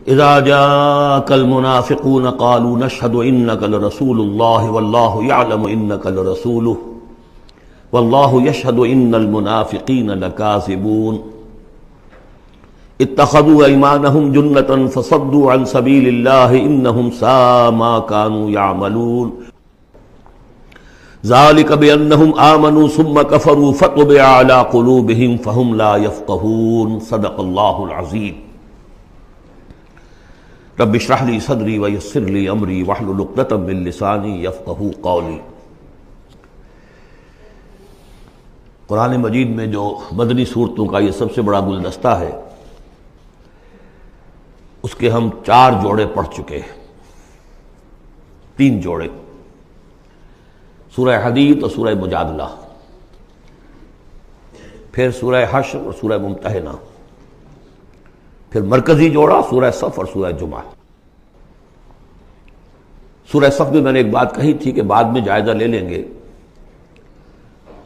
اذا جاءك المنافقون قالوا نشهد انك لرسول الله والله يعلم انك لرسوله والله يشهد ان المنافقين لكاذبون اتخذوا ايمانهم جنة فصدوا عن سبيل الله انهم ساء ما كانوا يعملون ذلك بانهم آمنوا ثم كفروا فطبع على قلوبهم فهم لا يفقهون صدق الله العظيم رب اشرح لي صدري ويسر لي امري واحلل عقدة من لساني يفقهوا قولي۔ قرآن مجید میں جو مدنی صورتوں کا یہ سب سے بڑا گلدستہ ہے، اس کے ہم 4 جوڑے پڑھ چکے ہیں، 3 جوڑے، سورہ حدید اور سورہ مجادلہ، پھر سورہ حشر اور سورہ ممتحنہ، پھر مرکزی جوڑا سورہ صف اور سورہ جمعہ۔ سورہ صف میں نے ایک بات کہی تھی کہ بعد میں جائزہ لے لیں گے،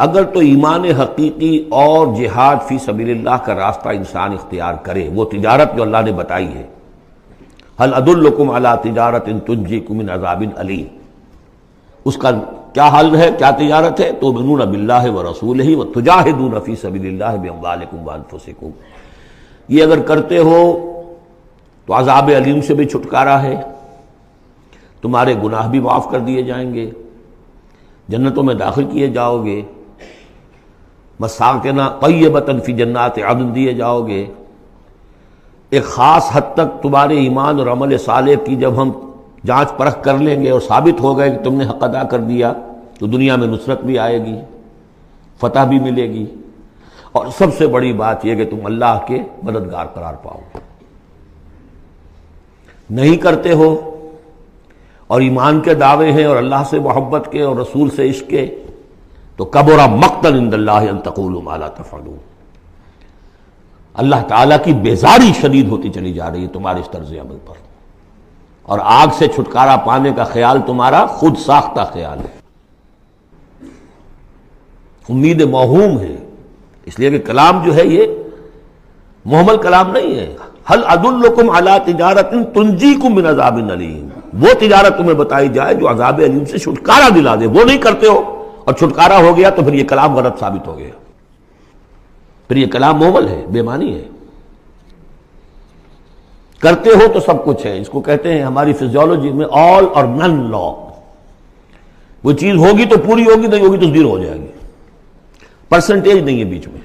اگر تو ایمان حقیقی اور جہاد فی سبیل اللہ کا راستہ انسان اختیار کرے، وہ تجارت جو اللہ نے بتائی ہے، هل ادلکم علی تجارت تنجیکم من عذاب علیم، اس کا کیا حل ہے، کیا تجارت ہے؟ تؤمنون باللہ ورسولہ وتجاہدون فی سبیل اللہ باموالکم وانفسکم، یہ اگر کرتے ہو تو عذاب علیم سے بھی چھٹکارا ہے، تمہارے گناہ بھی معاف کر دیے جائیں گے، جنتوں میں داخل کیے جاؤ گے، مساکن طیبۃ فی جنات عدن دیے جاؤ گے۔ ایک خاص حد تک تمہارے ایمان اور عمل صالح کی جب ہم جانچ پرکھ کر لیں گے اور ثابت ہو گئے کہ تم نے حق ادا کر دیا، تو دنیا میں نصرت بھی آئے گی، فتح بھی ملے گی، اور سب سے بڑی بات یہ کہ تم اللہ کے مددگار قرار پاؤ گے۔ نہیں کرتے ہو اور ایمان کے دعوے ہیں اور اللہ سے محبت کے اور رسول سے عشق کے، تو کبر مقتا عند اللہ ان تقولوا ما لا تفعلون، اللہ تعالیٰ کی بیزاری شدید ہوتی چلی جا رہی ہے تمہارے اس طرز عمل پر، اور آگ سے چھٹکارا پانے کا خیال تمہارا خود ساختہ خیال ہے، امید موہوم ہے، اس لیے کہ کلام جو ہے یہ محمل کلام نہیں ہے۔ هل ادلکم علی تجارت تنجیکم من عذاب علیم، وہ تجارت تمہیں بتائی جائے جو عذاب علیم سے چھٹکارا دلا دے، وہ نہیں کرتے ہو اور چھٹکارا ہو گیا تو پھر یہ کلام غلط ثابت ہو گیا، پھر یہ کلام محمل ہے، بے معنی ہے۔ کرتے ہو تو سب کچھ ہے، اس کو کہتے ہیں ہماری فزیولوجی میں آل اور نن لا، وہ چیز ہوگی تو پوری ہوگی، نہیں ہوگی تو زیرو ہو جائے گی، پرسنٹیج نہیں ہے بیچ میں۔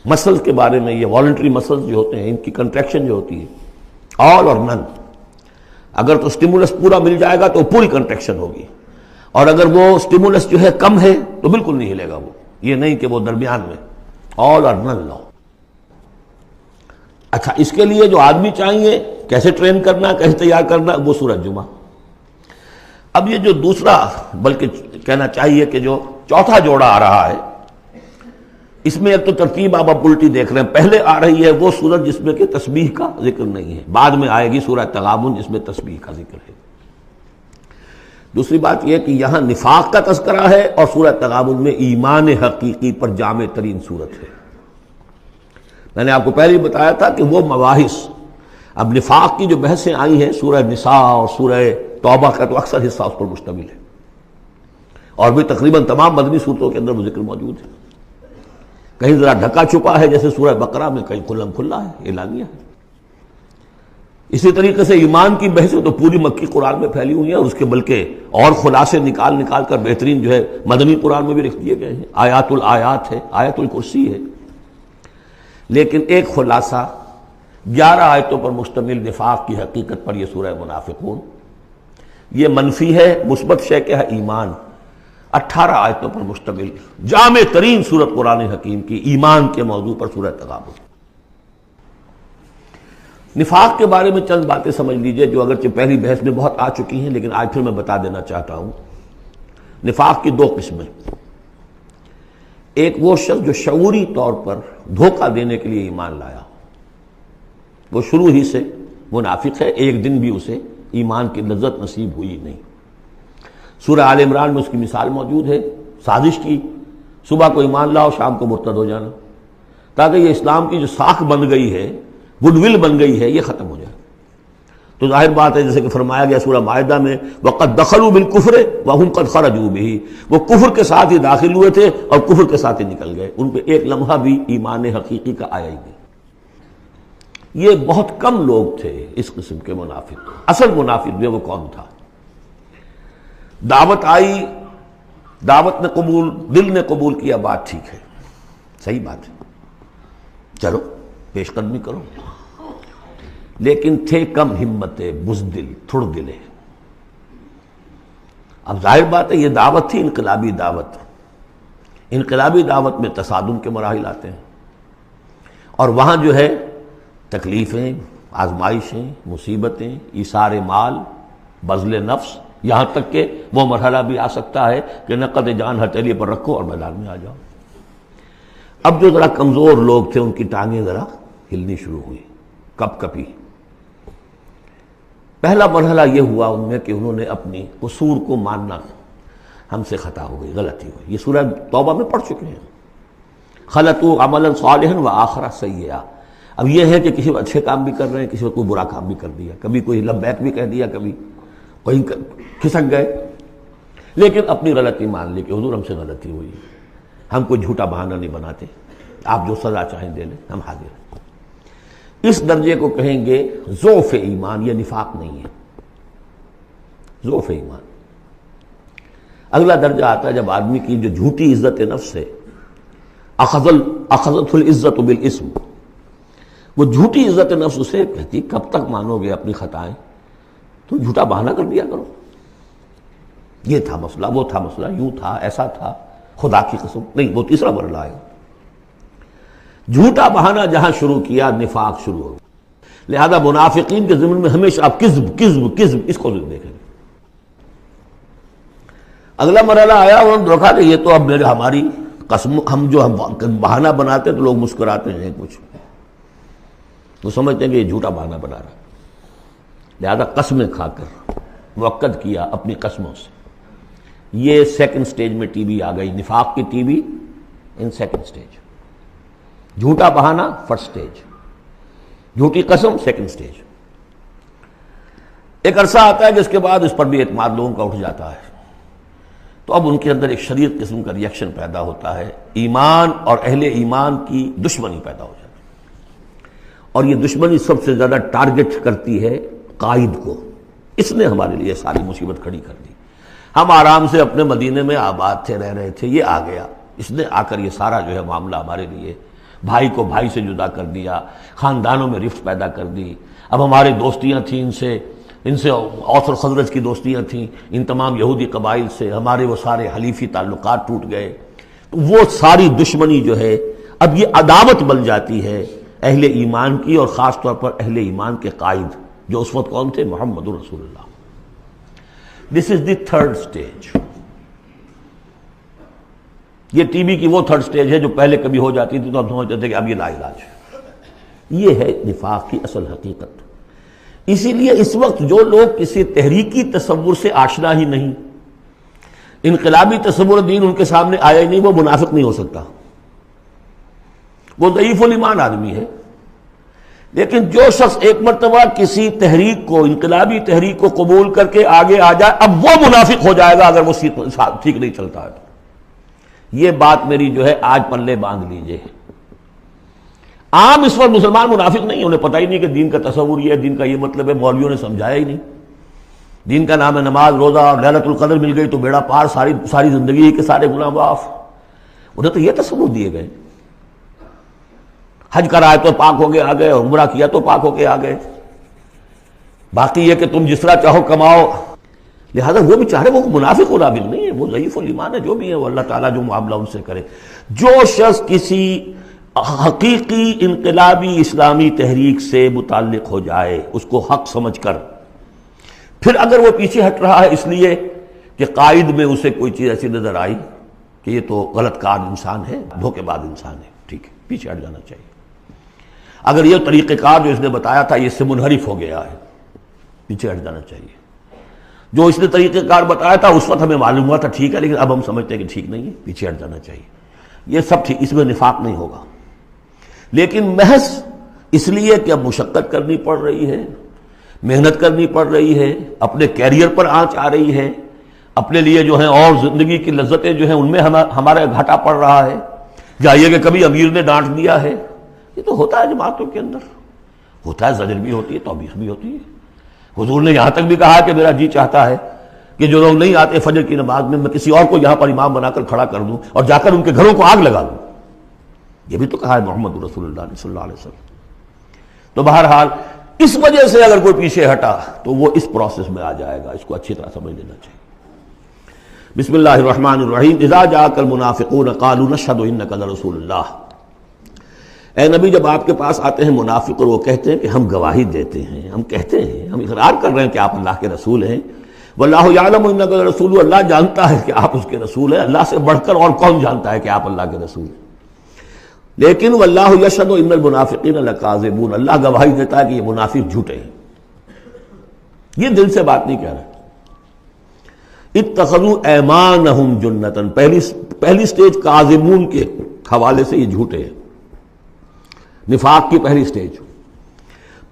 مسلز کے بارے میں، یہ والنٹری مسلز جو ہوتے ہیں، ان کی کنٹریکشن جو ہوتی ہے آل اور نن، اگر تو سٹیمولس پورا مل جائے گا تو پوری کنٹریکشن ہوگی، اور اگر وہ سٹیمولس جو ہے کم ہے تو بالکل نہیں ہلے گا وہ، یہ نہیں کہ وہ درمیان میں، آل اور نن لا۔ اچھا، اس کے لیے جو آدمی چاہیے کیسے ٹرین کرنا، کیسے تیار کرنا، وہ سورہ جمعہ۔ اب یہ جو دوسرا، بلکہ کہنا چاہیے کہ جو چوتھا جوڑا آ رہا ہے، اس میں ایک تو ترتیب آپ الٹی دیکھ رہے ہیں، پہلے آ رہی ہے وہ سورت جس میں کہ تسبیح کا ذکر نہیں ہے، بعد میں آئے گی سورہ تغابن جس میں تسبیح کا ذکر ہے۔ دوسری بات یہ کہ یہاں نفاق کا تذکرہ ہے، اور سورہ تغابن میں ایمان حقیقی پر جامع ترین سورت ہے۔ میں نے آپ کو پہلے ہی بتایا تھا کہ وہ مباحث، اب نفاق کی جو بحثیں آئی ہیں سورہ نساء اور سورہ توبہ کا تو اکثر حصہ اس پر مشتمل ہے، اور بھی تقریباً تمام مدنی صورتوں کے اندر وہ ذکر موجود ہے، کہیں ذرا ڈھکا چھپا ہے جیسے سورہ بقرہ میں، کہیں کھلم کھلا ہے، اعلانیہ ہے۔ اسی طریقے سے ایمان کی بحثیں تو پوری مکی قرآن میں پھیلی ہوئی ہیں، اور اس کے بلکہ اور خلاصے نکال کر بہترین جو ہے مدنی قرآن میں بھی لکھ دیے گئے ہیں، آیات الآیات ہے، آیت الکرسی ہے۔ لیکن ایک خلاصہ 11 آیتوں پر مشتمل نفاق کی حقیقت پر یہ سورہ منافقون، یہ منفی ہے، مثبت شے کہ ہے ایمان، 18 آیتوں پر مشتمل جامع ترین سورت قرآن حکیم کی ایمان کے موضوع پر سورہ تغابن۔ نفاق کے بارے میں چند باتیں سمجھ لیجئے جو اگرچہ پہلی بحث میں بہت آ چکی ہیں، لیکن آج پھر میں بتا دینا چاہتا ہوں۔ نفاق کی 2 قسمیں، ایک وہ شخص جو شعوری طور پر دھوکہ دینے کے لیے ایمان لایا، وہ شروع ہی سے منافق ہے، ایک دن بھی اسے ایمان کی لذت نصیب ہوئی نہیں۔ سورہ آل عمران میں اس کی مثال موجود ہے، سازش کی، صبح کو ایمان لاؤ، شام کو مرتد ہو جانا، تاکہ یہ اسلام کی جو ساکھ بن گئی ہے گڈ ول بن گئی ہے، یہ ختم ہو جائے۔ تو ظاہر بات ہے جیسے کہ فرمایا گیا سورہ مائدہ میں وَقَدْ دَخَلُوا بِالْكُفْرِ وَهُمْ قَدْ خَرَجُوا بِهِ، وہ کفر کے ساتھ ہی داخل ہوئے تھے اور کفر کے ساتھ ہی نکل گئے، ان پہ ایک لمحہ بھی ایمان حقیقی کا آیا ہی نہیں۔ یہ بہت کم لوگ تھے اس قسم کے منافق۔ اصل منافق جو وہ کون تھا؟ دعوت آئی، دعوت نے قبول، دل نے قبول کیا، بات ٹھیک ہے، صحیح بات ہے، چلو پیش قدمی کرو، لیکن تھے کم ہمتیں، بزدل، تھڑ دلے۔ اب ظاہر بات ہے یہ دعوت تھی انقلابی دعوت، انقلابی دعوت میں تصادم کے مراحل آتے ہیں، اور وہاں جو ہے تکلیفیں، آزمائشیں، مصیبتیں، ایثار مال، بذل نفس، یہاں تک کہ وہ مرحلہ بھی آ سکتا ہے کہ نقد جان ہتھیلی پر رکھو اور میدان میں آ جاؤ۔ اب جو ذرا کمزور لوگ تھے ان کی ٹانگیں ذرا ہلنی شروع ہوئی، کپ کپی۔ پہلا مرحلہ یہ ہوا ان میں کہ انہوں نے اپنی قصور کو ماننا، ہم سے خطا ہو گئی، غلطی ہوئی۔ یہ سورہ توبہ میں پڑھ چکے ہیں، خلطوا عملا صالحا وآخر سیئا۔ اب یہ ہے کہ کسی وقت اچھے کام بھی کر رہے ہیں، کسی وقت کوئی برا کام بھی کر دیا، کبھی کوئی لبیک بھی کہہ دیا، کبھی کہیں کھسک گئے، لیکن اپنی غلطی مان لی کہ حضور ہم سے غلطی ہوئی، ہم کوئی جھوٹا بہانہ نہیں بناتے، آپ جو سزا چاہیں دے لیں، ہم حاضر ہیں۔ اس درجے کو کہیں گے ضعف ایمان، یہ نفاق نہیں ہے، ضعف ایمان۔ اگلا درجہ آتا ہے جب آدمی کی جو جھوٹی عزت نفس ہے، اخذت العزت بالاسم، وہ جھوٹی عزت نفس اسے کہتی کب تک مانو گے اپنی خطائیں، تو جھوٹا بہانہ کر دیا کرو، یہ تھا مسئلہ، وہ تھا مسئلہ، یوں تھا، ایسا تھا، خدا کی قسم نہیں، وہ تیسرا مرحلہ ہے۔ جھوٹا بہانہ جہاں شروع کیا نفاق شروع ہو، لہذا منافقین کے ضمن میں ہمیشہ آپ کذب کذب کذب اس کو دیکھیں گے۔ اگلا مرحلہ آیا، انہوں نے دیکھا کہ یہ تو اب ہماری قسم، ہم جو بہانہ بناتے تو لوگ مسکراتے ہیں، کچھ وہ سمجھتے ہیں کہ یہ جھوٹا بہانہ بنا رہا ہے، لہذا قسمیں کھا کر موقد کیا اپنی قسموں سے۔ یہ سیکنڈ سٹیج میں ٹی بی آ گئی، نفاق کی T B in second stage, جھوٹا بہانہ فرسٹ سٹیج، جھوٹی قسم سیکنڈ سٹیج۔ ایک عرصہ آتا ہے کہ اس کے بعد اس پر بھی اعتماد لوگوں کا اٹھ جاتا ہے، تو اب ان کے اندر ایک شدید قسم کا ریئیکشن پیدا ہوتا ہے، ایمان اور اہل ایمان کی دشمنی پیدا ہو جاتی ہے، اور یہ دشمنی سب سے زیادہ ٹارگٹ کرتی ہے قائد کو۔ اس نے ہمارے لیے ساری مصیبت کھڑی کر دی، ہم آرام سے اپنے مدینے میں آباد تھے، رہ رہے تھے، یہ آ گیا، اس نے آ کر یہ سارا جو ہے معاملہ ہمارے لیے، بھائی کو بھائی سے جدا کر دیا، خاندانوں میں رفت پیدا کر دی۔ اب ہماری دوستیاں تھیں ان سے اوس اور خزرج کی دوستیاں تھیں، ان تمام یہودی قبائل سے ہمارے وہ سارے حلیفی تعلقات ٹوٹ گئے، تو وہ ساری دشمنی جو ہے اب یہ عداوت بن جاتی ہے اہل ایمان کی، اور خاص طور پر اہل ایمان کے قائد جو اس وقت کون تھے؟ محمد رسول اللہ۔ دس از دی تھرڈ سٹیج۔ یہ ٹی بی کی وہ تھرڈ سٹیج ہے جو پہلے کبھی ہو جاتی تھی تو ہم سمجھتے تھے کہ اب یہ لا علاج ہے۔ یہ ہے نفاق کی اصل حقیقت۔ اسی لیے اس وقت جو لوگ کسی تحریکی تصور سے آشنا ہی نہیں، انقلابی تصور دین ان کے سامنے آیا ہی نہیں، وہ منافق نہیں ہو سکتا، وہ ضعیف الایمان آدمی ہے۔ لیکن جو شخص ایک مرتبہ کسی تحریک کو، انقلابی تحریک کو قبول کر کے آگے آ جائے، اب وہ منافق ہو جائے گا اگر وہ ٹھیک نہیں چلتا ہے تو۔ یہ بات میری جو ہے آج پلے باندھ لیجئے۔ عام اس وقت مسلمان منافق نہیں، انہیں پتہ ہی نہیں کہ دین کا تصور یہ ہے، دین کا یہ مطلب ہے، مولویوں نے سمجھایا ہی نہیں۔ دین کا نام ہے نماز، روزہ، اور ليلۃ القدر مل گئی تو بیڑا پار، ساری زندگی کے سارے گناہ معاف۔ انہیں تو یہ تصور دیے گئے، حج کرائے تو پاک ہو کے آ گئے، عمرہ کیا تو پاک ہو کے آ گئے، باقی یہ کہ تم جس طرح چاہو کماؤ۔ لہذا وہ بیچارے وہ منافق و نابغ نہیں ہے، وہ ضعیف الایمان ہے، جو بھی ہے وہ اللہ تعالیٰ جو معاملہ ان سے کرے۔ جو شخص کسی حقیقی انقلابی اسلامی تحریک سے متعلق ہو جائے، اس کو حق سمجھ کر، پھر اگر وہ پیچھے ہٹ رہا ہے اس لیے کہ قائد میں اسے کوئی چیز ایسی نظر آئی کہ یہ تو غلط کار انسان ہے، دھوکے باز انسان ہے، ٹھیک ہے، پیچھے ہٹ جانا چاہیے۔ اگر یہ طریقہ کار جو اس نے بتایا تھا یہ اس سے منحرف ہو گیا ہے، پیچھے ہٹ جانا چاہیے۔ جو اس نے طریقہ کار بتایا تھا اس وقت ہمیں معلوم ہوا تھا ٹھیک ہے، لیکن اب ہم سمجھتے ہیں کہ ٹھیک نہیں ہے، پیچھے ہٹ جانا چاہیے۔ یہ سب ٹھیک، اس میں نفاق نہیں ہوگا، لیکن محض اس لیے کہ اب مشقت کرنی پڑ رہی ہے، محنت کرنی پڑ رہی ہے، اپنے کیریئر پر آنچ آ رہی ہے، اپنے لیے جو ہیں اور زندگی کی لذتیں جو ہیں ان میں ہمارا گھاٹا پڑ رہا ہے، جائیے کہ کبھی امیر نے ڈانٹ دیا ہے. یہ تو ہوتا ہے جماعتوں کے اندر، ہوتا ہے، زجر بھی ہوتی ہے، توبیخ بھی ہوتی ہے. حضور نے یہاں تک بھی کہا کہ میرا جی چاہتا ہے کہ جو لوگ نہیں آتے فجر کی نماز میں کسی اور کو یہاں پر امام بنا کر کھڑا کر دوں اور جا کر ان کے گھروں کو آگ لگا دوں. یہ بھی تو کہا ہے محمد رسول اللہ صلی اللہ علیہ وسلم. تو بہرحال اس وجہ سے اگر کوئی پیچھے ہٹا تو وہ اس پروسیس میں آ جائے گا، اس کو اچھی طرح سمجھ لینا چاہیے. بسم اللہ الرحمن الرحیم. اذا جاءک المنافقون قالوا نشهد انک لرسول اللہ. اے نبی جب آپ کے پاس آتے ہیں منافق اور وہ کہتے ہیں کہ ہم گواہی دیتے ہیں، ہم کہتے ہیں، ہم اقرار کر رہے ہیں کہ آپ اللہ کے رسول ہیں. واللہ یعلم انک لرسول، اللہ جانتا ہے کہ آپ اس کے رسول ہیں. اللہ سے بڑھ کر اور کون جانتا ہے کہ آپ اللہ کے رسول ہیں. لیکن واللہ یشہد ان المنافقین لکاذبون، اللہ گواہی دیتا ہے کہ یہ منافق جھوٹے ہیں. یہ دل سے بات نہیں کہہ رہے. اتخذوا ایمانہم جنۃ، پہلی سٹیج کاذبون کے حوالے سے یہ جھوٹے ہیں، نفاق کی پہلی سٹیج.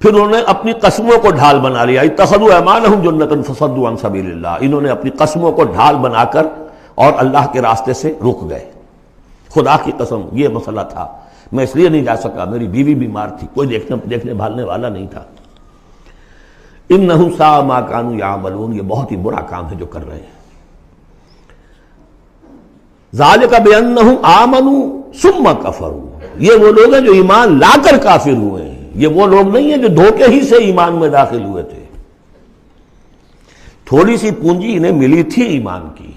پھر انہوں نے اپنی قسموں کو ڈھال بنا لیا. اتخذوا ایمانہم جنۃ فصدوا عن سبیل اللہ، انہوں نے اپنی قسموں کو ڈھال بنا کر اور اللہ کے راستے سے رک گئے. خدا کی قسم یہ مسئلہ تھا، میں اس لیے نہیں جا سکا، میری بیوی بیمار تھی، کوئی دیکھنے بھالنے والا نہیں تھا. انہم ساء ما کانوا یعملون، یہ بہت ہی برا کام ہے جو کر رہے ہیں. ذالک بانہم آمنوا ثم کفروا، یہ وہ لوگ ہیں جو ایمان لا کر کافر ہوئے ہیں. یہ وہ لوگ نہیں ہیں جو دھوکے ہی سے ایمان میں داخل ہوئے تھے. تھوڑی سی پونجی انہیں ملی تھی ایمان کی،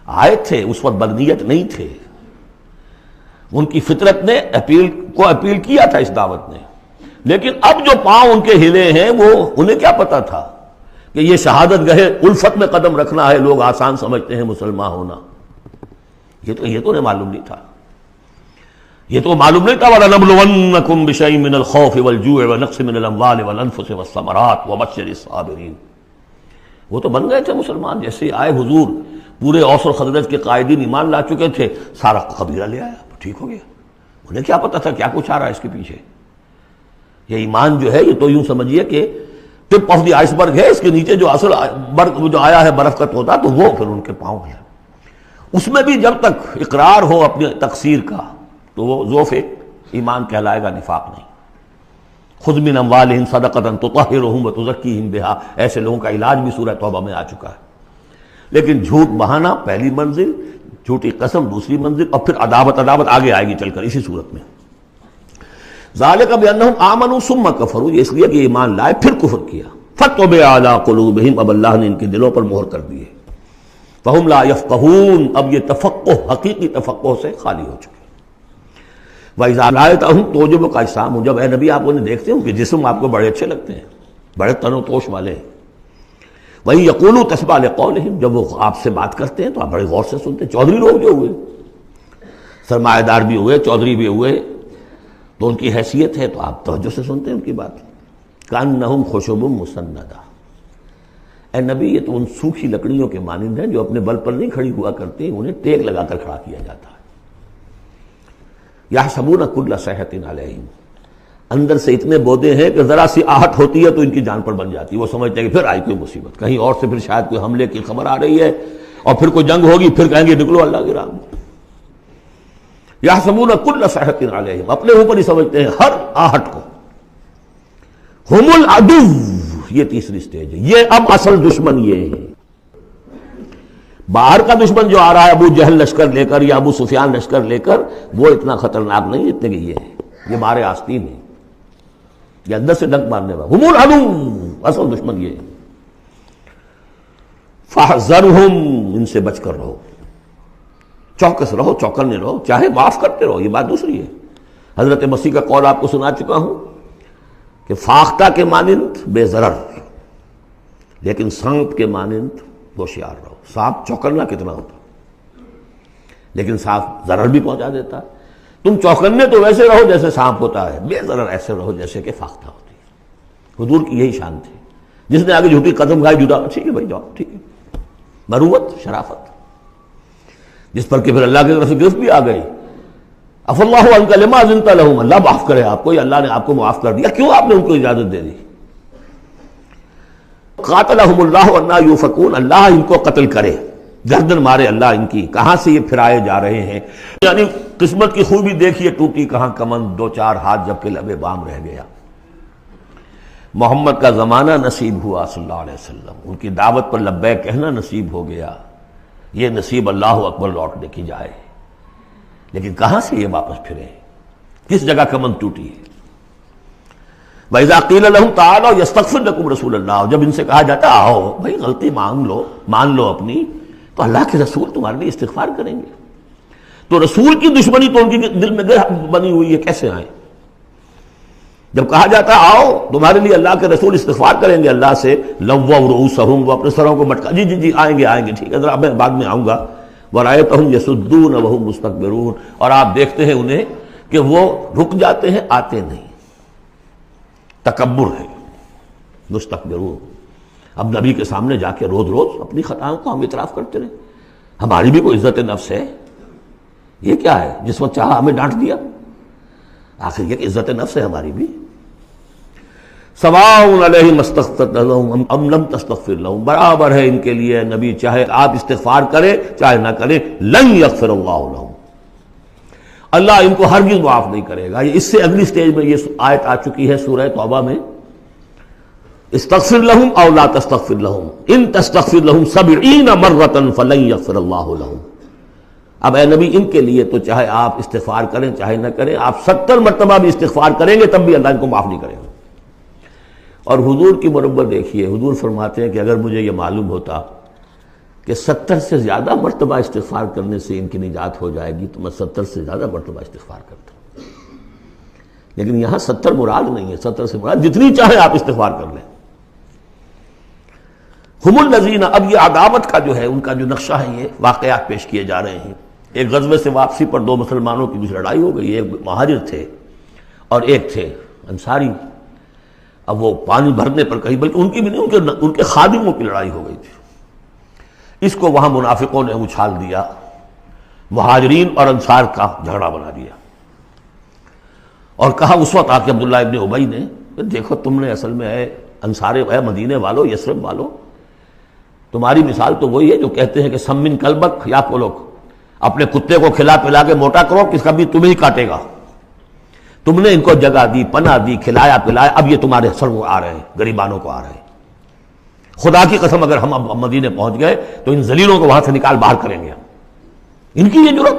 آئے تھے اس وقت، بدنیت نہیں تھے. ان کی فطرت نے اپیل کیا تھا اس دعوت نے. لیکن اب جو پاؤں ان کے ہلے ہیں وہ انہیں کیا پتا تھا کہ یہ شہادت گاہ الفت میں قدم رکھنا ہے. لوگ آسان سمجھتے ہیں مسلمان ہونا، یہ تو انہیں معلوم نہیں تھا. یہ تو معلوم نہیں تھا وَلَنَبْلُوَنَّكُمْ بِشَيْءٍ مِّنَ الْخَوْفِ وَالْجُوعِ وَنَقْصٍ مِّنَ الْأَمْوَالِ وَالْأَنفُسِ وَالثَّمَرَاتِ وَبَشِّرِ الصَّابِرِينَ. وہ تو بن گئے تھے مسلمان. جیسے آئے حضور، پورے اوس اور خزرج کے قائدین ایمان لا چکے تھے، سارا قبیلہ لے آیا، ٹھیک ہو گیا. انہیں کیا پتا تھا کیا کچھ آ رہا ہے اس کے پیچھے. یہ ایمان جو ہے یہ تو یوں سمجھیے کہ ٹپ آف دی آئس برگ ہے، اس کے نیچے جو اصل جو آیا ہے برف کا توتا، تو وہ پھر ان کے پاؤں ہے. اس میں بھی جب تک اقرار ہو اپنے تقصیر کا تو وہ ذوف ایمان کہلائے گا، نفاق نہیں. خذ من اموالہم صدقۃ تطہرہم وتزکیہم بہا، ایسے لوگوں کا علاج بھی سورہ توبہ میں آ چکا ہے. لیکن جھوٹ بہانا پہلی منزل، جھوٹی قسم دوسری منزل، اور پھر عداوت آگے آئے گی چل کر اسی صورت میں. ذالک بانہم آمنوا ثم کفروا، یہ اس لیے کہ ایمان لائے پھر کفر کیا. فطبع علی قلوبہم، اب اللہ نے ان کے دلوں پر مہر کر دی ہے. فہم لا یفقہون، اب یہ تفقہ حقیقی تفقہ سے خالی ہو چکے. وَإِذَا رَأَيْتَهُمْ تُعْجِبُكَ أَجْسَامُهُمْ، جب اے نبی آپ انہیں دیکھتے ہیں ان کے جسم آپ کو بڑے اچھے لگتے ہیں، بڑے تن و توش والے ہیں. وَإِن يَقُولُوا تَسْمَعْ لِقَوْلِهِمْ، جب وہ آپ سے بات کرتے ہیں تو آپ بڑے غور سے سنتے ہیں. چودھری لوگ جو ہوئے، سرمایہ دار بھی ہوئے، چودھری بھی ہوئے، تو ان کی حیثیت ہے تو آپ توجہ سے سنتے ہیں ان کی بات. كَأَنَّهُمْ خُشُبٌ مُّسَنَّدَةٌ، اے نبی یہ تو ان سوکھی لکڑیوں کے مانند ہیں جو اپنے بل پر نہیں کھڑی ہوا کرتی، انہیں ٹیک لگا کر کھڑا کیا جاتا ہے. یحسبون کل صیحۃ علیہم، اندر سے اتنے بودے ہیں کہ ذرا سی آہٹ ہوتی ہے تو ان کی جان پر بن جاتی ہے. وہ سمجھتے ہیں کہ پھر آئی کوئی مصیبت، کہیں اور سے پھر شاید کوئی حملے کی خبر آ رہی ہے اور پھر کوئی جنگ ہوگی، پھر کہیں گے نکلو اللہ کی راہ میں. یحسبون کل صیحۃ علیہم، اپنے اوپر ہی سمجھتے ہیں ہر آہٹ کو. ہم العدو، یہ تیسری سٹیج ہے. یہ اب اصل دشمن یہ ہے. باہر کا دشمن جو آ رہا ہے ابو جہل لشکر لے کر یا ابو سفیان لشکر لے کر، وہ اتنا خطرناک نہیں جتنے کہ یہ ہے. یہ مارے آستین ہے، یہ اندر سے ڈنک مارنے والا. ہم العدو، اصل دشمن یہ ہے. فاحذرہم، ان سے بچ کر رہو، چوکس رہو، چوکنے رہو، چاہے معاف کرتے رہو، یہ بات دوسری ہے. حضرت مسیح کا قول آپ کو سنا چکا ہوں کہ فاختہ کے مانند بے ضرر، لیکن سانپ کے مانند ہوشیار رہو. سانپ چوکنا کتنا ہوتا، لیکن سانپ ضرر بھی پہنچا دیتا ہے. تم چوکنے تو ویسے رہو جیسے سانپ ہوتا ہے، بے ضرر ایسے رہو جیسے کہ فاختہ ہوتی ہے. حضور کی یہی شان تھی. جس نے آگے جھوٹی قدم کھائی، جھوٹا ٹھیک ہے بھائی جاؤ، ٹھیک ہے. مروت، شرافت، جس پر کہ پھر اللہ کی طرف سے گرفت بھی آ گئی عفی اللہ عنک لما اذنت لهم، اللہ معاف کرے آپ کو، یہ اللہ نے آپ کو معاف کر دیا، کیوں آپ نے ان کو اجازت دے دی؟ قاتلہم اللہ انا یؤفکون، اللہ ان کو قتل کرے، گردن مارے اللہ ان کی، کہاں سے یہ پھرائے جا رہے ہیں۔ یعنی قسمت کی خوبی دیکھیے، ٹوٹی کہاں کمند، دو چار ہاتھ جب کہ لبے بام رہ گیا۔ محمد کا زمانہ نصیب ہوا صلی اللہ علیہ وسلم، ان کی دعوت پر لبیک کہنا نصیب ہو گیا، یہ نصیب اللہ اکبر لوٹنے کی جائے، لیکن کہاں سے یہ واپس پھرے، کس جگہ کمند ٹوٹی ہے؟ وَإِذَا قِيلَ لَهُمْ تَعَالَوْا يَسْتَغْفِرْ لَكُمْ رَسُولُ اللَّهُ، جب ان سے کہا جاتا آؤ بھائی غلطی مان لو اپنی، تو اللہ کے رسول تمہارے لیے استغفار کریں گے، تو رسول کی دشمنی تو ان کے دل میں بنی ہوئی ہے، کیسے آئیں؟ جب کہا جاتا آؤ تمہارے لیے اللہ کے رسول استغفار کریں گے اللہ سے، لووا رؤوسہم، وہ اپنے سروں کو مٹکا، جی جی جی آئیں گے ٹھیک ہے ذرا میں بعد میں آؤں گا، ورأیتہم یصدون وہم مستکبرون، اور آپ دیکھتے ہیں انہیں کہ وہ رک جاتے ہیں، آتے نہیں، تکبر ہے، مستکبرون۔ اب نبی کے سامنے جا کے روز روز اپنی خطاؤں کو ہم اعتراف کرتے رہے، ہماری بھی کوئی عزت نفس ہے؟ یہ کیا ہے جس وقت چاہا ہمیں ڈانٹ دیا؟ آخر یہ کہ عزت نفس ہے ہماری بھی۔ سواء علیہم استغفرت لہم ام لم تستغفر لہم، برابر ہے ان کے لیے نبی، چاہے آپ استغفار کریں چاہے نہ کریں، لن یغفر اللہ لہم، اللہ ان کو ہرگز معاف نہیں کرے گا۔ اس سے اگلی سٹیج میں یہ آیت آ چکی ہے سورہ توبہ میں، استغفر لہم او لا تستغفر لہم ان تستغفر لہم 70 مرۃ فلن یغفر اللہ لہم۔ اب اے نبی ان کے لیے تو چاہے آپ استغفار کریں چاہے نہ کریں، آپ 70 مرتبہ بھی استغفار کریں گے تب بھی اللہ ان کو معاف نہیں کرے گا۔ اور حضور کی مربت دیکھیے، حضور فرماتے ہیں کہ اگر مجھے یہ معلوم ہوتا کہ 70 سے زیادہ مرتبہ استغفار کرنے سے ان کی نجات ہو جائے گی تو میں 70 سے زیادہ مرتبہ استغفار کرتا، لیکن یہاں 70 مراد نہیں ہے، 70 سے مراد جتنی چاہے آپ استغفار کر لیں۔ ہم الذین، اب یہ عداوت کا جو ہے ان کا جو نقشہ ہے، یہ واقعات پیش کیے جا رہے ہیں۔ ایک غزوے سے واپسی پر دو مسلمانوں کی کچھ لڑائی ہو گئی، ایک مہاجر تھے اور ایک تھے انصاری، اب وہ پانی بھرنے پر کہیں، بلکہ ان کی بھی نہیں، ان کے خادموں کی لڑائی ہو گئی تھی، اس کو وہاں منافقوں نے اچھال دیا، مہاجرین اور انصار کا جھگڑا بنا دیا، اور کہا اس وقت آ کے عبداللہ ابن ابی نے، دیکھو تم نے اصل میں اے انصار، اے مدینے والو، یثرب والو، تمہاری مثال تو وہی ہے جو کہتے ہیں کہ سمن کلبک یا کو لوگ اپنے کتے کو کھلا پلا کے موٹا کرو، کس کا بھی تمہیں ہی کاٹے گا۔ تم نے ان کو جگہ دی، پناہ دی، کھلایا پلایا، اب یہ تمہارے سر کو آ رہے ہیں، غریبانوں کو آ رہے ہیں۔ خدا کی قسم اگر ہم اب مدینے پہنچ گئے تو ان ذلیلوں کو وہاں سے نکال باہر کریں گے۔ ان کی یہ جرت،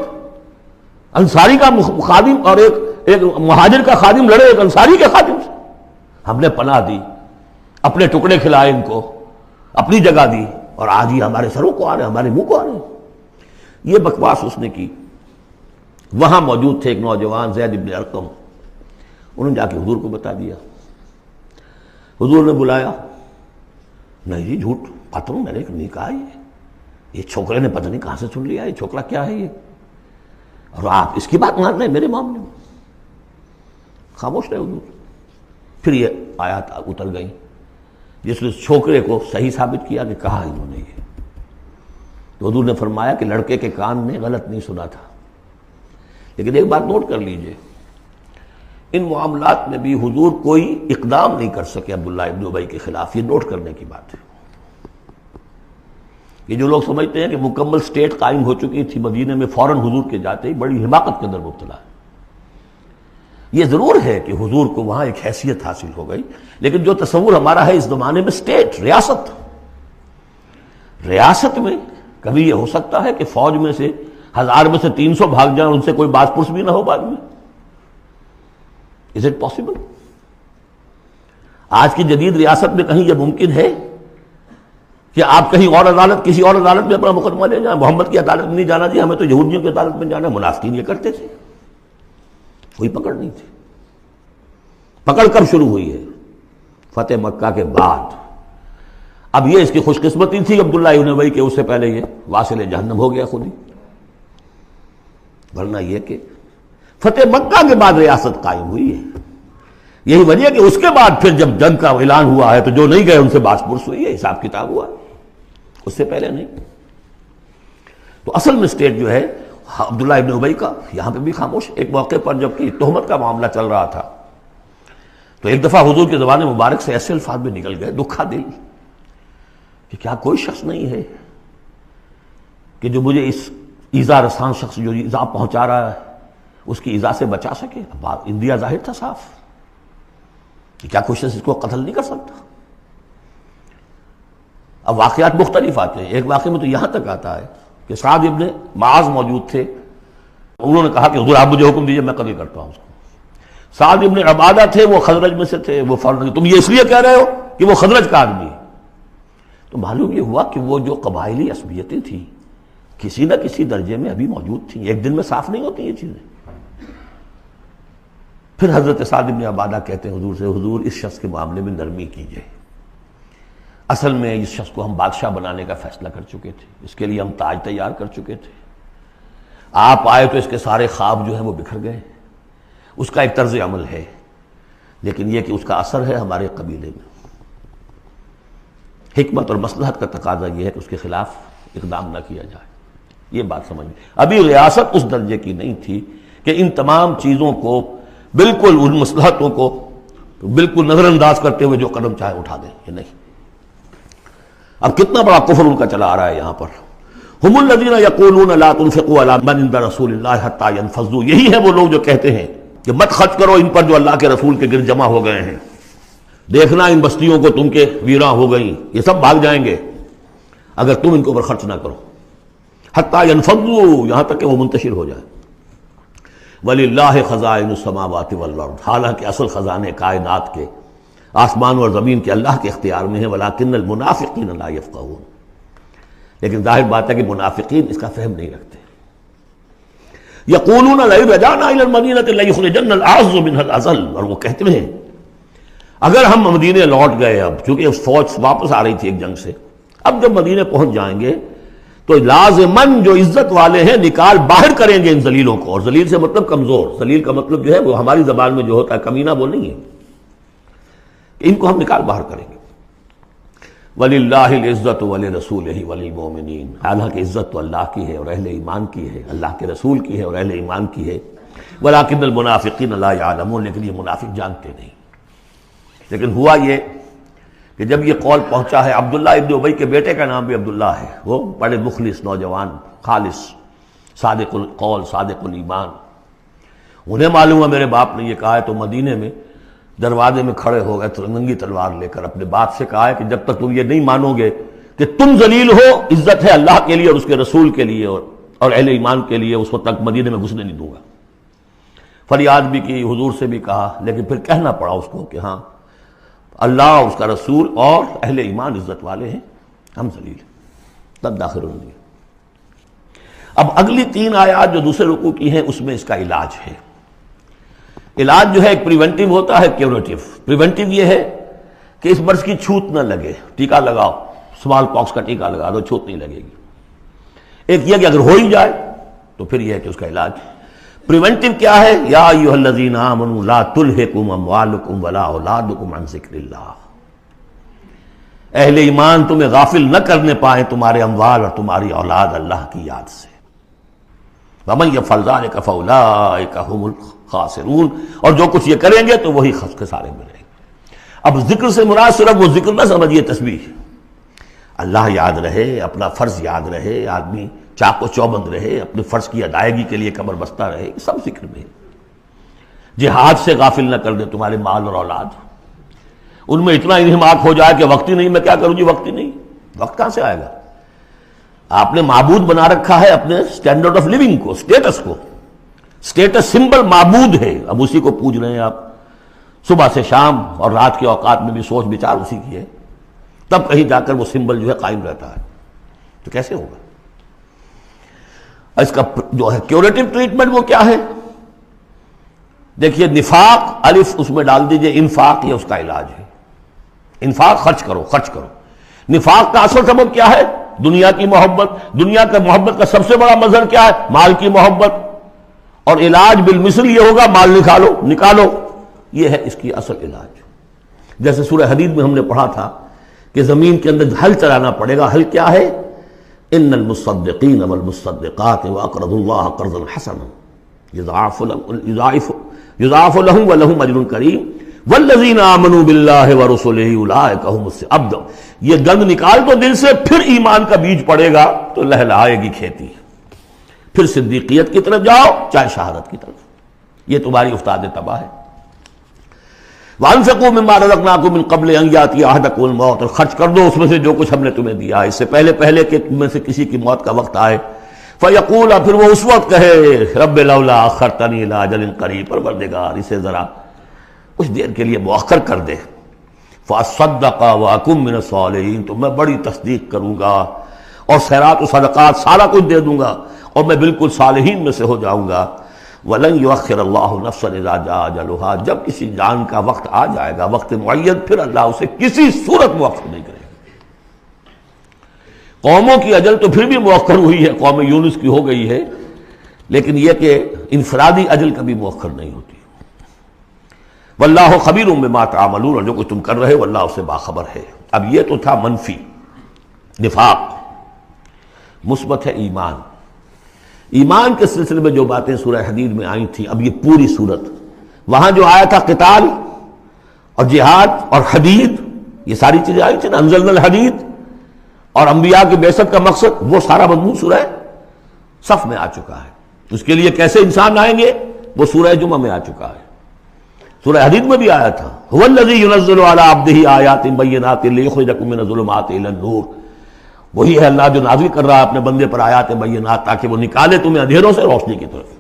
انصاری کا خادم اور ایک مہاجر کا خادم لڑے ایک انصاری کے خادم سے، ہم نے پناہ دی، اپنے ٹکڑے کھلائے، ان کو اپنی جگہ دی، اور آج ہی ہمارے سروں کو آ رہے ہیں، ہمارے منہ کو آ رہے ہیں۔ یہ بکواس اس نے کی۔ وہاں موجود تھے ایک نوجوان زید بن ارقم، انہوں نے جا کے حضور کو بتا دیا، حضور نے بلایا، نہیں جی جھوٹ ختم، میں نے نہیں کہا، یہ چھوکرے نے پتہ نہیں کہاں سے سن لیا، یہ چھوکرا کیا ہے یہ، اور آپ اس کی بات مان رہے ہیں میرے معاملے میں؟ خاموش رہے حضور۔ پھر یہ آیات اتر گئی جس نے چھوکرے کو صحیح ثابت کیا کہ کہا انہوں نے یہ، تو حضور نے فرمایا کہ لڑکے کے کان نے غلط نہیں سنا تھا۔ لیکن ایک بات نوٹ کر لیجئے، ان معاملات میں بھی حضور کوئی اقدام نہیں کر سکے عبداللہ ابن ابی کے خلاف، یہ نوٹ کرنے کی بات ہے۔ یہ جو لوگ سمجھتے ہیں کہ مکمل سٹیٹ قائم ہو چکی تھی مدینے میں، فوراً حضور کے جاتے ہی بڑی حماقت کے اندر مبتلا ہے۔ یہ ضرور ہے کہ حضور کو وہاں ایک حیثیت حاصل ہو گئی، لیکن جو تصور ہمارا ہے اس زمانے میں سٹیٹ، ریاست میں کبھی یہ ہو سکتا ہے کہ فوج میں سے 1000 میں سے 300 بھاگ جائیں، ان سے کوئی باز پرس بھی نہ ہو بعد میں؟ Is it possible؟ آج کی جدید ریاست میں کہیں یہ ممکن ہے کہ آپ کہیں اور عدالت، کسی اور عدالت میں اپنا مقدمہ لے جائیں؟ محمد کی عدالت میں نہیں جانا جی، ہمیں تو یہودیوں کی عدالت میں جانا ہے۔ منافقین یہ کرتے تھے، کوئی پکڑ نہیں تھی۔ پکڑ کب شروع ہوئی ہے؟ فتح مکہ کے بعد۔ اب یہ اس کی خوش قسمتی تھی عبداللہ ابن ابی کہ اس سے پہلے یہ واصل جہنم ہو گیا خود ہی، ورنہ یہ کہ فتح مکہ کے بعد ریاست قائم ہوئی ہے۔ یہی وجہ کہ اس کے بعد پھر جب جنگ کا اعلان ہوا ہے تو جو نہیں گئے ان سے باس پرس ہوئی ہے، حساب کتاب ہوا ہے، اس سے پہلے نہیں۔ تو اصل میں اسٹیٹ جو ہے عبداللہ ابن ابی کا یہاں پہ بھی خاموش. ایک موقع پر جب کہ تہمت کا معاملہ چل رہا تھا تو ایک دفعہ حضور کی زبان مبارک سے ایسے الفاظ میں نکل گئے دکھا دل کہ کیا کوئی شخص نہیں ہے کہ جو مجھے اس ایذا رسان شخص جو ایذا پہنچا رہا ہے اس کی ایذا سے بچا سکے. بات اندیا ظاہر تھا صاف کہ کیا کوئی شخص اس کو قتل نہیں کر سکتا. اب واقعات مختلف آتے ہیں. ایک واقعے میں تو یہاں تک آتا ہے کہ سعد ابن معاذ موجود تھے, انہوں نے کہا کہ حضور آپ مجھے حکم دیجیے میں قتل کرتا ہوں اس کو. سعد ابن عبادہ تھے, وہ خزرج میں سے تھے, وہ فوراً تم یہ اس لیے کہہ رہے ہو کہ وہ خزرج کا آدمی ہے. تو معلوم یہ ہوا کہ وہ جو قبائلی عصبیتیں تھیں کسی نہ کسی درجے میں ابھی موجود تھیں, ایک دن میں صاف نہیں ہوتی یہ چیزیں. پھر حضرت سعد ابن عبادہ کہتے ہیں حضور سے, حضور اس شخص کے معاملے میں نرمی کیجیے, اصل میں اس شخص کو ہم بادشاہ بنانے کا فیصلہ کر چکے تھے, اس کے لیے ہم تاج تیار کر چکے تھے, آپ آئے تو اس کے سارے خواب جو ہیں وہ بکھر گئے. اس کا ایک طرز عمل ہے لیکن یہ کہ اس کا اثر ہے ہمارے قبیلے میں. حکمت اور مصلحت کا تقاضا یہ ہے کہ اس کے خلاف اقدام نہ کیا جائے. یہ بات سمجھ. ابھی ریاست اس درجے کی نہیں تھی کہ ان تمام چیزوں کو بالکل, ان مصلحتوں کو بالکل نظر انداز کرتے ہوئے جو قدم چاہے اٹھا دیں, یہ نہیں. اب کتنا بڑا کفر ان کا چلا آ رہا ہے یہاں پر. ہم الذین یقولون لا تنفقوا علی من عند رسول اللہ حتی ینفضوا, یہی ہے وہ لوگ جو کہتے ہیں کہ مت خرچ کرو ان پر جو اللہ کے رسول کے گرد جمع ہو گئے ہیں. دیکھنا ان بستیوں کو تم کے ویراں ہو گئیں, یہ سب بھاگ جائیں گے اگر تم ان کے اوپر خرچ نہ کرو. حتی ینفضوا, یہاں تک کہ وہ منتشر ہو جائے. وَلِلَّهِ خَزَائِنُ السَّمَاوَاتِ وَالْأَرْضِ, حالانکہ اصل خزانے کائنات کے آسمان اور زمین کے اللہ کے اختیار میں ہیں. وَلَٰكِنَّ الْمُنَافِقِينَ لَا يَفْقَهُونَ, لیکن ظاہر بات ہے کہ منافقین اس کا فہم نہیں رکھتے. يَقُولُونَ لَئِن رَجَعْنَا إِلَى الْمَدِينَةِ لَيُخْرِجَنَّ الْأَعَزُّ مِنْهَا الْأَذَلَّ, اور وہ کہتے ہیں اگر ہم مدینے لوٹ گئے, اب چونکہ فوج واپس آ رہی تھی ایک جنگ سے, اب جب مدینے پہنچ جائیں گے تو لازماً جو عزت والے ہیں نکال باہر کریں گے ان ذلیلوں کو. اور ذلیل سے مطلب کمزور, ذلیل کا مطلب جو ہے وہ ہماری زبان میں جو ہوتا ہے کمینہ وہ نہیں ہے, کہ ان کو ہم نکال باہر کریں گے. وَلِلَّهِ الْعِزَّةُ وَلِرَسُولِهِ وَلِلْمُؤْمِنِينَ, حالانکہ عزت تو اللہ کی ہے اور اہل ایمان کی ہے, اللہ کے رسول کی ہے اور اہل ایمان کی ہے. وَلَٰكِنَّ الْمُنَافِقِينَ لَا يَعْلَمُونَ, لیکن یہ منافق جانتے نہیں. لیکن ہوا یہ کہ جب یہ قول پہنچا ہے, عبداللہ ابن ابی کے بیٹے کا نام بھی عبداللہ ہے, وہ بڑے مخلص نوجوان, خالص, صادق القول, صادق الایمان. انہیں معلوم ہے میرے باپ نے یہ کہا ہے, تو مدینے میں دروازے میں کھڑے ہو گئے ننگی تلوار لے کر, اپنے باپ سے کہا ہے کہ جب تک تم یہ نہیں مانو گے کہ تم ذلیل ہو, عزت ہے اللہ کے لیے اور اس کے رسول کے لیے اور اہل ایمان کے لیے, اس وقت تک مدینے میں گھسنے نہیں دوں گا. فریاد بھی کی, حضور سے بھی کہا, لیکن پھر کہنا پڑا اس کو کہ ہاں اللہ, اس کا رسول اور اہل ایمان عزت والے ہیں, ہم ذلیل ہیں. تب داخل ہونے. اب اگلی 3 آیات جو دوسرے رکوع کی ہیں اس میں اس کا علاج ہے. علاج جو ہے ایک پریونٹیو ہوتا ہے, کیوریٹیو. پریونٹیو یہ ہے کہ اس مرض کی چھوت نہ لگے, ٹیکا لگاؤ, اسمال پاکس کا ٹیکا لگا دو, چھوت نہیں لگے گی. ایک یہ کہ اگر ہو ہی جائے تو پھر یہ ہے کہ اس کا علاج. پریونٹیو کیا ہے؟ یا ایھا الذین آمنوا لا تلھکم اموالکم ولا اولادکم عن ذکر اللہ, اہل ایمان تمہیں غافل نہ کرنے پائیں تمہارے اموال اور تمہاری اولاد اللہ کی یاد سے. ومن یفعل ذلک فاولئک ھم الخاسرون, اور جو کچھ یہ کریں گے تو وہی خسارے میں رہیں گے. اب ذکر سے مراد صرف وہ ذکر نہ سمجھیے تسبیح, اللہ یاد رہے, اپنا فرض یاد رہے, آدمی چاق و چوبند رہے, اپنے فرض کی ادائیگی کے لیے کمر بستہ رہے, سب ذکر میں. جہاد سے غافل نہ کر دے تمہارے مال اور اولاد, ان میں اتنا انہماک ہو جائے کہ وقت ہی نہیں, میں کیا کروں جی, وقت ہی نہیں. وقت کہاں سے آئے گا؟ آپ نے معبود بنا رکھا ہے اپنے سٹینڈرڈ آف لیونگ کو, سٹیٹس کو. سٹیٹس سمبل معبود ہے, اب اسی کو پوج رہے ہیں آپ صبح سے شام, اور رات کے اوقات میں بھی سوچ بچار اسی کی ہے, تب کہیں جا کر وہ سمبل جو ہے قائم رہتا ہے. تو کیسے ہوگا؟ اس کا جو ہے کیوریٹو ٹریٹمنٹ وہ کیا ہے؟ دیکھیے, نفاق الف اس میں ڈال دیجئے, انفاق یہ اس کا علاج ہے. انفاق خرچ کرو, خرچ کرو. نفاق کا اصل سبب کیا ہے؟ دنیا کی محبت. دنیا کا محبت کا سب سے بڑا مظہر کیا ہے؟ مال کی محبت. اور علاج بالمثل یہ ہوگا, مال نکالو, نکالو. یہ ہے اس کی اصل علاج. جیسے سورہ حدید میں ہم نے پڑھا تھا کہ زمین کے اندر ہل چلانا پڑے گا. ہل کیا ہے؟ ان المصدقین والمصدقات واقرضوا اللہ قرضا حسنا یضاعف لهم ولهم اجر کریم والذین آمنوا باللہ ورسلہ اولئک هم اب یہ گند نکال دو دل سے، پھر ایمان کا بیج پڑے گا تو لہلائے گی کھیتی، پھر صدیقیت کی طرف جاؤ چاہے شہادت کی طرف، یہ تمہاری افتاد تباہ ہے۔ وَأَنفِقُوا مِمَّا رَزَقْنَاكُم مِّن قَبْلِ أَن يَأْتِيَ أَحَدَكُمُ الْمَوْتُ، اور خرچ کر دو اس میں سے جو کچھ ہم نے تمہیں دیا ہے، اس سے پہلے کہ تم میں سے کسی کی موت کا وقت آئے۔ فَيَقُولَ، پھر وہ اس وقت کہے رب لولا أَخَّرْتَنِي إِلَىٰ أَجَلٍ قَرِيبٍ، پروردگار اسے ذرا کچھ دیر کے لیے مؤخر کر دے۔ فَأَصَّدَّقَ وَأَكُن مِّنَ الصَّالِحِينَ، تو میں بڑی تصدیق کروں گا اور خیرات و صدقات سارا کچھ دے دوں گا اور میں بالکل صالحین میں سے ہو جاؤں گا۔ وَلَن يُؤَخِّرَ اللَّهُ نَفْسًا إِذَا جَاءَ أَجَلُهَا، جب کسی جان کا وقت آ جائے گا، وقت معین، پھر اللہ اسے کسی صورت مؤخر نہیں کرے گا۔ قوموں کی اجل تو پھر بھی مؤخر ہوئی ہے، قوم یونس کی ہو گئی ہے، لیکن یہ کہ انفرادی اجل کبھی مؤخر نہیں ہوتی۔ وَاللَّهُ خَبِيرٌ بِمَا تَعْمَلُونَ، اور جو کچھ تم کر رہے ہو اللہ اسے باخبر ہے۔ اب یہ تو تھا منفی نفاق، مثبت ہے ایمان۔ ایمان کے سلسلے میں جو باتیں سورہ حدید میں آئی تھیں، اب یہ پوری صورت، وہاں جو آیا تھا قتال اور جہاد اور حدید، یہ ساری چیزیں آئی تھیں نا، انزلنا الحدید، اور انبیاء کی بعثت کا مقصد، وہ سارا مضمون سورہ صف میں آ چکا ہے۔ اس کے لیے کیسے انسان آئیں گے وہ سورہ جمعہ میں آ چکا ہے، سورہ حدید میں بھی آیا تھا، هو الذی ينزل علی عبدہ آیات بینات لیخرجکم من الظلمات الی النور، وہی ہے اللہ جو نازل کر رہا ہے اپنے بندے پر آیات بینات تاکہ وہ نکالے تمہیں اندھیروں سے روشنی کی طرف۔